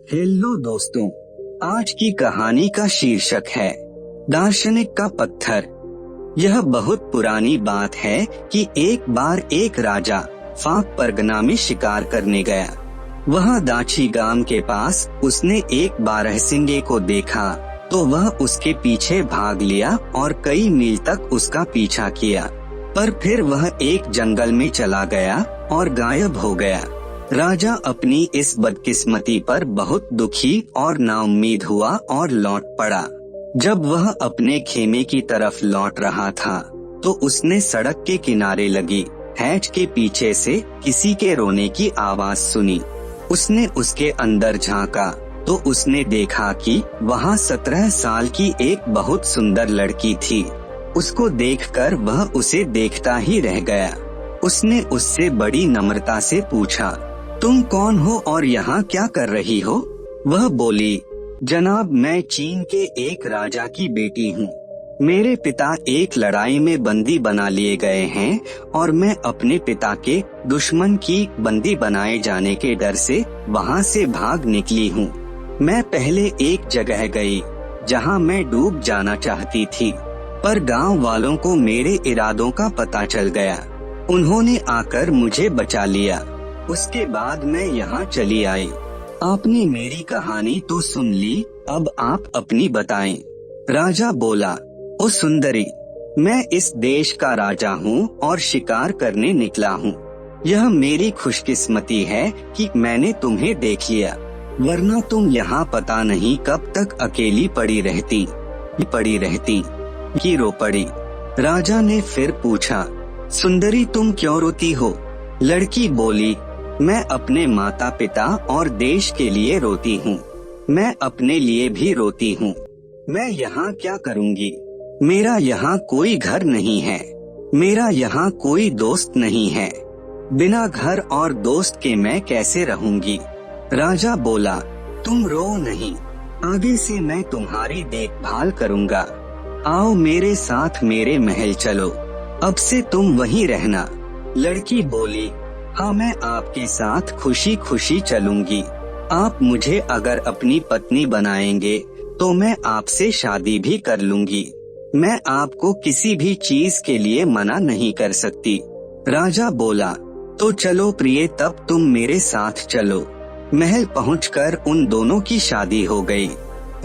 Hello दोस्तों, आज की कहानी का शीर्षक है दार्शनिक का पत्थर। यह बहुत पुरानी बात है कि एक बार एक राजा फाक परगना में शिकार करने गया। वह दाची गांव के पास उसने एक बारहसिंगे को देखा तो वह उसके पीछे भाग लिया और कई मील तक उसका पीछा किया, पर फिर वह एक जंगल में चला गया और गायब हो गया। राजा अपनी इस बदकिस्मती पर बहुत दुखी और नाउम्मीद हुआ और लौट पड़ा। जब वह अपने खेमे की तरफ लौट रहा था तो उसने सड़क के किनारे लगी हैच के पीछे से किसी के रोने की आवाज सुनी। उसने उसके अंदर झांका तो उसने देखा कि वहाँ 17 साल की एक बहुत सुंदर लड़की थी। उसको देखकर वह उसे देखता ही रह गया। उसने उससे बड़ी नम्रता से पूछा, तुम कौन हो और यहाँ क्या कर रही हो? वह बोली, जनाब, मैं चीन के एक राजा की बेटी हूँ। मेरे पिता एक लड़ाई में बंदी बना लिए गए हैं और मैं अपने पिता के दुश्मन की बंदी बनाए जाने के डर से वहाँ से भाग निकली हूँ। मैं पहले एक जगह गई जहाँ मैं डूब जाना चाहती थी, पर गांव वालों को मेरे इरादों का पता चल गया। उन्होंने आकर मुझे बचा लिया। उसके बाद मैं यहाँ चली आई। आपने मेरी कहानी तो सुन ली, अब आप अपनी बताएं। राजा बोला, ओ सुंदरी, मैं इस देश का राजा हूँ और शिकार करने निकला हूँ। यह मेरी खुशकिस्मती है कि मैंने तुम्हें देख लिया, वरना तुम यहाँ पता नहीं कब तक अकेली पड़ी रहती कि रो पड़ी। राजा ने फिर पूछा, सुंदरी, तुम क्यों रोती हो? लड़की बोली, मैं अपने माता पिता और देश के लिए रोती हूँ। मैं अपने लिए भी रोती हूँ। मैं यहाँ क्या करूँगी? मेरा यहाँ कोई घर नहीं है। मेरा यहाँ कोई दोस्त नहीं है। बिना घर और दोस्त के मैं कैसे रहूँगी? राजा बोला, तुम रो नहीं, आगे से मैं तुम्हारी देखभाल करूँगा। आओ मेरे साथ मेरे महल चलो, अब से तुम वहीं रहना। लड़की बोली, हाँ, मैं आपके साथ खुशी खुशी चलूंगी। आप मुझे अगर अपनी पत्नी बनाएंगे तो मैं आपसे शादी भी कर लूंगी। मैं आपको किसी भी चीज के लिए मना नहीं कर सकती। राजा बोला, तो चलो प्रिय, तब तुम मेरे साथ चलो। महल पहुंचकर उन दोनों की शादी हो गई।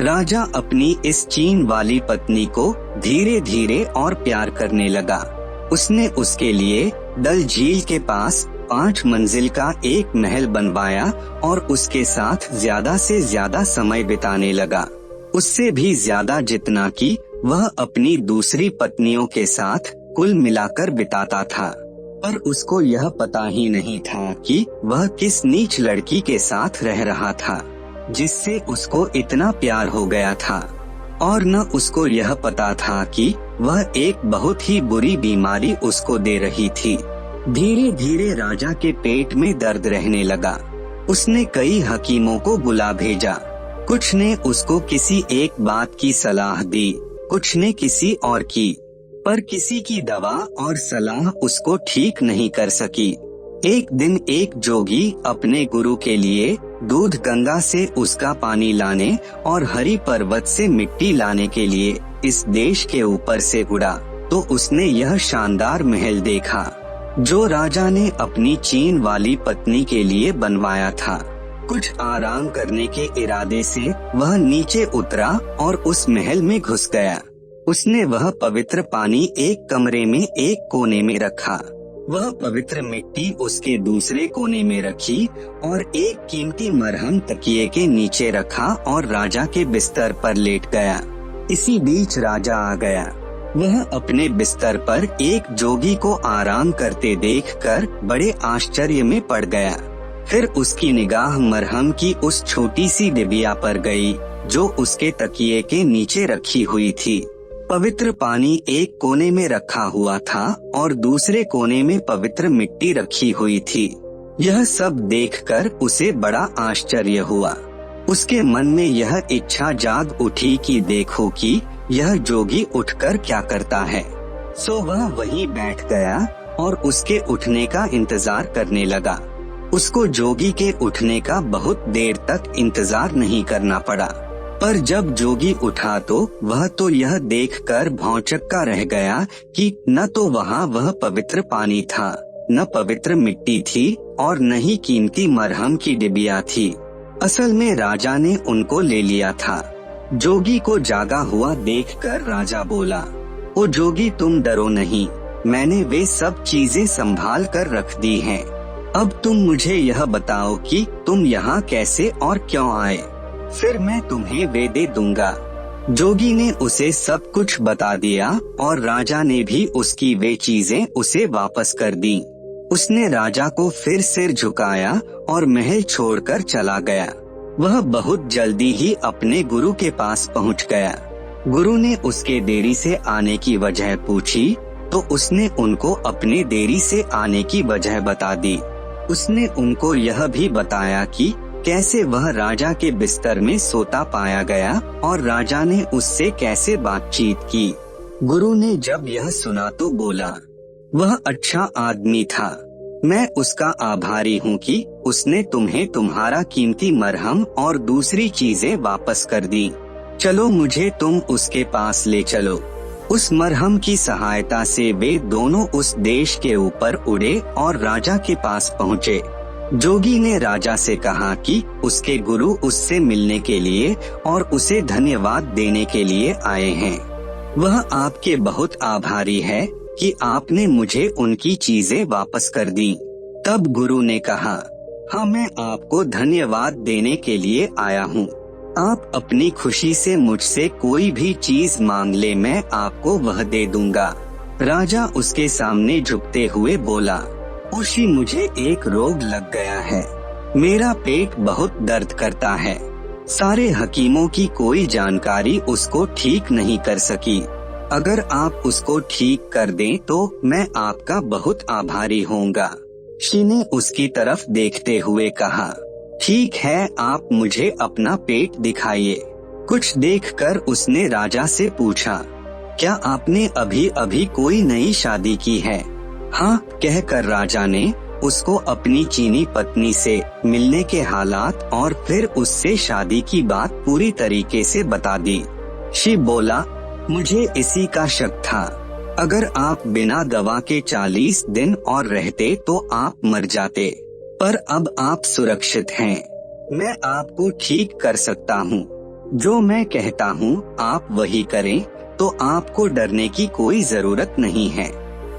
राजा अपनी इस चीन वाली पत्नी को धीरे धीरे और प्यार करने लगा। उसने उसके लिए डल झील के पास 5 मंजिल का एक महल बनवाया और उसके साथ ज्यादा से ज्यादा समय बिताने लगा। उससे भी ज्यादा जितना कि वह अपनी दूसरी पत्नियों के साथ कुल मिलाकर बिताता था। पर उसको यह पता ही नहीं था कि वह किस नीच लड़की के साथ रह रहा था जिससे उसको इतना प्यार हो गया था। और न उसको यह पता था कि वह एक बहुत ही बुरी बीमारी उसको दे रही थी। धीरे धीरे राजा के पेट में दर्द रहने लगा। उसने कई हकीमों को बुला भेजा। कुछ ने उसको किसी एक बात की सलाह दी, कुछ ने किसी और की, पर किसी की दवा और सलाह उसको ठीक नहीं कर सकी। एक दिन एक जोगी अपने गुरु के लिए दूध गंगा से उसका पानी लाने और हरि पर्वत से मिट्टी लाने के लिए इस देश के ऊपर से उड़ा तो उसने यह शानदार महल देखा जो राजा ने अपनी चीन वाली पत्नी के लिए बनवाया था। कुछ आराम करने के इरादे से वह नीचे उतरा और उस महल में घुस गया। उसने वह पवित्र पानी एक कमरे में एक कोने में रखा, वह पवित्र मिट्टी उसके दूसरे कोने में रखी और एक कीमती मरहम तकिए के नीचे रखा और राजा के बिस्तर पर लेट गया। इसी बीच राजा आ गया। वह अपने बिस्तर पर एक जोगी को आराम करते देखकर बड़े आश्चर्य में पड़ गया। फिर उसकी निगाह मरहम की उस छोटी सी डिबिया पर गई जो उसके तकिए के नीचे रखी हुई थी। पवित्र पानी एक कोने में रखा हुआ था और दूसरे कोने में पवित्र मिट्टी रखी हुई थी। यह सब देखकर उसे बड़ा आश्चर्य हुआ। उसके मन में यह इच्छा जाग उठी कि देखो कि यह जोगी उठकर क्या करता है। सो वह वहीं बैठ गया और उसके उठने का इंतजार करने लगा। उसको जोगी के उठने का बहुत देर तक इंतजार नहीं करना पड़ा, पर जब जोगी उठा तो वह तो यह देखकर भौंचक्का रह गया कि न तो वहाँ वह पवित्र पानी था, न पवित्र मिट्टी थी और न ही कीमती मरहम की डिबिया थी। असल में राजा ने उनको ले लिया था। जोगी को जागा हुआ देखकर राजा बोला, ओ जोगी तुम डरो नहीं, मैंने वे सब चीजें संभाल कर रख दी हैं। अब तुम मुझे यह बताओ कि तुम यहाँ कैसे और क्यों आए, फिर मैं तुम्हें वे दे दूंगा। जोगी ने उसे सब कुछ बता दिया और राजा ने भी उसकी वे चीजें उसे वापस कर दी। उसने राजा को फिर सिर झुकाया और महल छोड़कर चला गया। वह बहुत जल्दी ही अपने गुरु के पास पहुंच गया। गुरु ने उसके देरी से आने की वजह पूछी तो उसने उनको अपने देरी से आने की वजह बता दी। उसने उनको यह भी बताया कि कैसे वह राजा के बिस्तर में सोता पाया गया और राजा ने उससे कैसे बातचीत की। गुरु ने जब यह सुना तो बोला, वह अच्छा आदमी था, मैं उसका आभारी हूँ कि उसने तुम्हें तुम्हारा कीमती मरहम और दूसरी चीजें वापस कर दी। चलो मुझे तुम उसके पास ले चलो। उस मरहम की सहायता से वे दोनों उस देश के ऊपर उड़े और राजा के पास पहुँचे। जोगी ने राजा से कहा कि उसके गुरु उससे मिलने के लिए और उसे धन्यवाद देने के लिए आए हैं। वह आपके बहुत आभारी है कि आपने मुझे उनकी चीजें वापस कर दी। तब गुरु ने कहा, हाँ मैं आपको धन्यवाद देने के लिए आया हूँ। आप अपनी खुशी से मुझसे कोई भी चीज मांग ले, मैं आपको वह दे दूंगा। राजा उसके सामने झुकते हुए बोला, ओशी मुझे एक रोग लग गया है, मेरा पेट बहुत दर्द करता है। सारे हकीमों की कोई जानकारी उसको ठीक नहीं कर सकी। अगर आप उसको ठीक कर दें तो मैं आपका बहुत आभारी होऊंगा। शी ने उसकी तरफ देखते हुए कहा, ठीक है, आप मुझे अपना पेट दिखाइए। कुछ देखकर उसने राजा से पूछा, क्या आपने अभी अभी कोई नई शादी की है? हाँ कहकर राजा ने उसको अपनी चीनी पत्नी से मिलने के हालात और फिर उससे शादी की बात पूरी तरीके से बता दी। शी बोला, मुझे इसी का शक था। अगर आप बिना दवा के 40 दिन और रहते तो आप मर जाते, पर अब आप सुरक्षित हैं। मैं आपको ठीक कर सकता हूँ। जो मैं कहता हूँ आप वही करें, तो आपको डरने की कोई जरूरत नहीं है।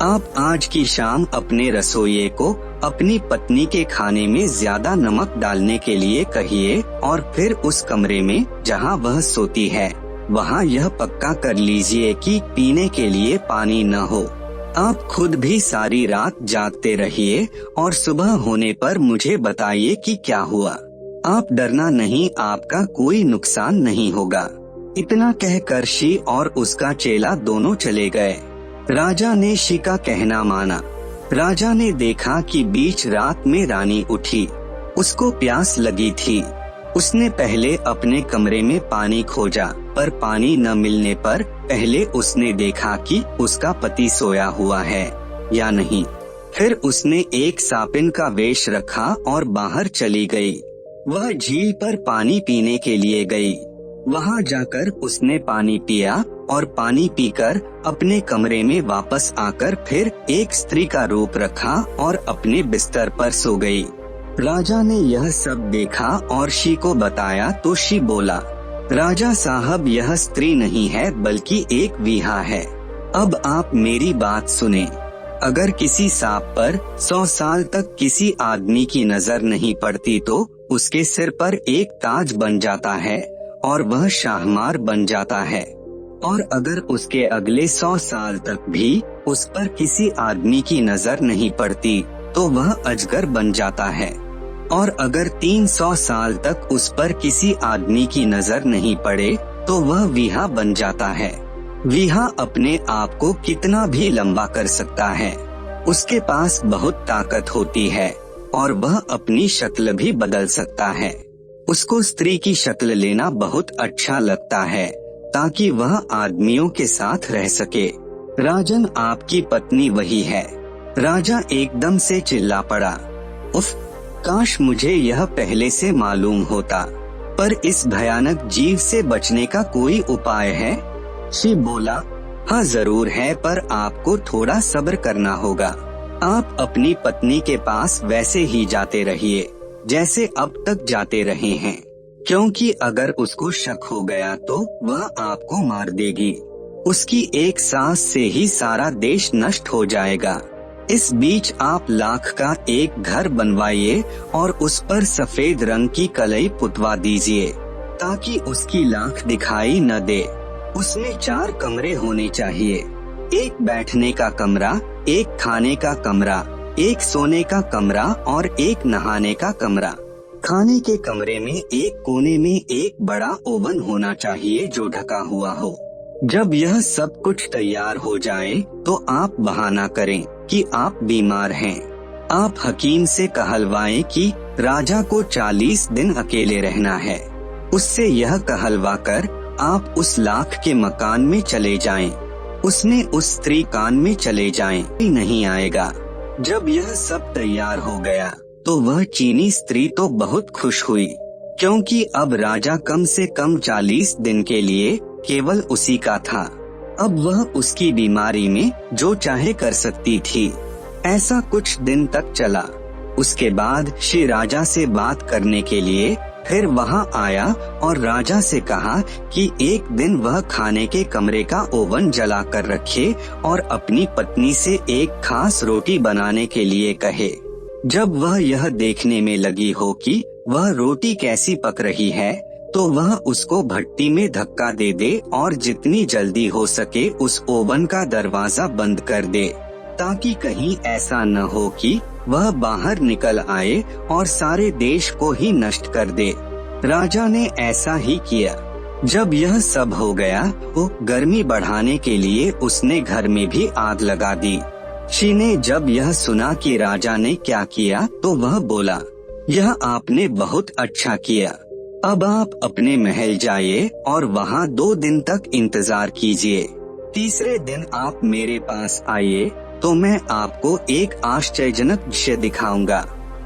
आप आज की शाम अपने रसोइये को अपनी पत्नी के खाने में ज्यादा नमक डालने के लिए कहिए और फिर उस कमरे में जहाँ वह सोती है वहाँ यह पक्का कर लीजिए कि पीने के लिए पानी न हो। आप खुद भी सारी रात जागते रहिए और सुबह होने पर मुझे बताइए कि क्या हुआ। आप डरना नहीं, आपका कोई नुकसान नहीं होगा। इतना कहकर शी और उसका चेला दोनों चले गए। राजा ने शी का कहना माना। राजा ने देखा कि बीच रात में रानी उठी। उसको प्यास लगी थी। उसने पहले अपने कमरे में पानी खोजा, पर पानी न मिलने पर पहले उसने देखा कि उसका पति सोया हुआ है या नहीं। फिर उसने एक सापिन का वेश रखा और बाहर चली गई। वह झील पर पानी पीने के लिए गई। वहां जाकर उसने पानी पिया और पानी पीकर अपने कमरे में वापस आकर फिर एक स्त्री का रूप रखा और अपने बिस्तर पर सो गई। राजा ने यह सब देखा और शी को बताया तो शी बोला, राजा साहब यह स्त्री नहीं है बल्कि एक वीहा है। अब आप मेरी बात सुने। अगर किसी सांप पर 100 साल तक किसी आदमी की नजर नहीं पड़ती तो उसके सिर पर एक ताज बन जाता है और वह शाहमार बन जाता है। और अगर उसके अगले 100 साल तक भी उस पर किसी आदमी की नजर नहीं पड़ती तो वह अजगर बन जाता है। और अगर 300 साल तक उस पर किसी आदमी की नजर नहीं पड़े तो वह वीहा बन जाता है। वीहा अपने आप को कितना भी लंबा कर सकता है। उसके पास बहुत ताकत होती है और वह अपनी शक्ल भी बदल सकता है। उसको स्त्री की शक्ल लेना बहुत अच्छा लगता है ताकि वह आदमियों के साथ रह सके। राजन, आपकी पत्नी वही है। राजा एकदम से चिल्ला पड़ा, उफ, काश मुझे यह पहले से मालूम होता। पर इस भयानक जीव से बचने का कोई उपाय है? शिव बोला, हाँ जरूर है, पर आपको थोड़ा सब्र करना होगा। आप अपनी पत्नी के पास वैसे ही जाते रहिए जैसे अब तक जाते रहे हैं, क्योंकि अगर उसको शक हो गया तो वह आपको मार देगी। उसकी एक सांस से ही सारा देश नष्ट हो जाएगा। इस बीच आप लाख का एक घर बनवाइए और उस पर सफेद रंग की कलई पुतवा दीजिए ताकि उसकी लाख दिखाई न दे। उसमें 4 कमरे होने चाहिए, एक बैठने का कमरा, एक खाने का कमरा, एक सोने का कमरा और एक नहाने का कमरा। खाने के कमरे में एक कोने में एक बड़ा ओवन होना चाहिए जो ढका हुआ हो। जब यह सब कुछ तैयार हो जाए तो आप बहाना करें कि आप बीमार हैं। आप हकीम से कहलवाएं कि राजा को 40 दिन अकेले रहना है। उससे यह कहलवा कर आप उस लाख के मकान में चले जाएं। उसमें उस स्त्री कान में चले जाएं, कोई नहीं आएगा। जब यह सब तैयार हो गया तो वह चीनी स्त्री तो बहुत खुश हुई, क्योंकि अब राजा कम से कम 40 दिन के लिए केवल उसी का था। अब वह उसकी बीमारी में जो चाहे कर सकती थी। ऐसा कुछ दिन तक चला। उसके बाद श्री राजा से बात करने के लिए फिर वहां आया और राजा से कहा कि एक दिन वह खाने के कमरे का ओवन जला कर रखे और अपनी पत्नी से एक खास रोटी बनाने के लिए कहे। जब वह यह देखने में लगी हो कि वह रोटी कैसी पक रही है तो वह उसको भट्टी में धक्का दे दे और जितनी जल्दी हो सके उस ओवन का दरवाजा बंद कर दे, ताकि कहीं ऐसा न हो कि वह बाहर निकल आए और सारे देश को ही नष्ट कर दे। राजा ने ऐसा ही किया। जब यह सब हो गया तो गर्मी बढ़ाने के लिए उसने घर में भी आग लगा दी। शी ने जब यह सुना कि राजा ने क्या किया तो वह बोला, यह आपने बहुत अच्छा किया। अब आप अपने महल जाइए और वहाँ 2 दिन तक इंतजार कीजिए। तीसरे दिन आप मेरे पास आइए तो मैं आपको एक आश्चर्यजनक दृश्य दिखाऊंगा।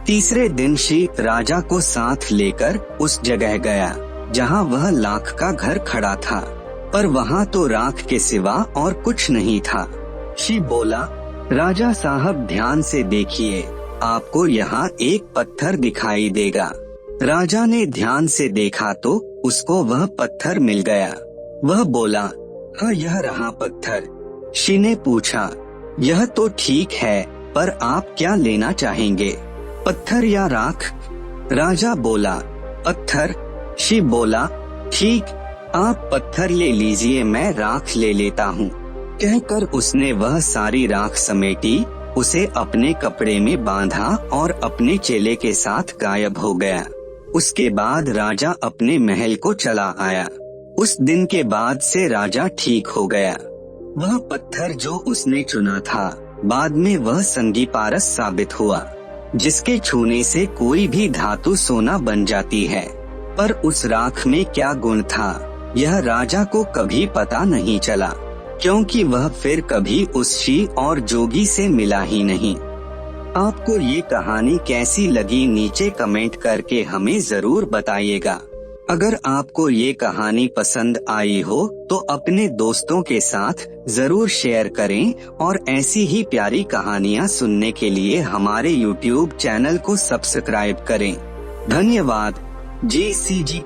तीसरे दिन शी राजा को साथ लेकर उस जगह गया जहाँ वह लाख का घर खड़ा था, पर वहाँ तो राख के सिवा और कुछ नहीं था। शी बोला, राजा साहब ध्यान से देखिए, आपको यहाँ एक पत्थर दिखाई देगा। राजा ने ध्यान से देखा तो उसको वह पत्थर मिल गया। वह बोला, हाँ यह रहा पत्थर। शी ने पूछा, यह तो ठीक है, पर आप क्या लेना चाहेंगे, पत्थर या राख? राजा बोला, पत्थर। शी बोला, ठीक, आप पत्थर ले लीजिए, मैं राख ले लेता हूँ। कहकर उसने वह सारी राख समेटी, उसे अपने कपड़े में बांधा और अपने चेले के साथ गायब हो गया। उसके बाद राजा अपने महल को चला आया। उस दिन के बाद से राजा ठीक हो गया। वह पत्थर जो उसने चुना था बाद में वह संगीपारस साबित हुआ, जिसके छूने से कोई भी धातु सोना बन जाती है। पर उस राख में क्या गुण था यह राजा को कभी पता नहीं चला, क्योंकि वह फिर कभी उस शी और जोगी से मिला ही नहीं। आपको ये कहानी कैसी लगी नीचे कमेंट करके हमें जरूर बताइएगा। अगर आपको ये कहानी पसंद आई हो तो अपने दोस्तों के साथ जरूर शेयर करें और ऐसी ही प्यारी कहानियाँ सुनने के लिए हमारे YouTube चैनल को सब्सक्राइब करें। धन्यवाद। GCG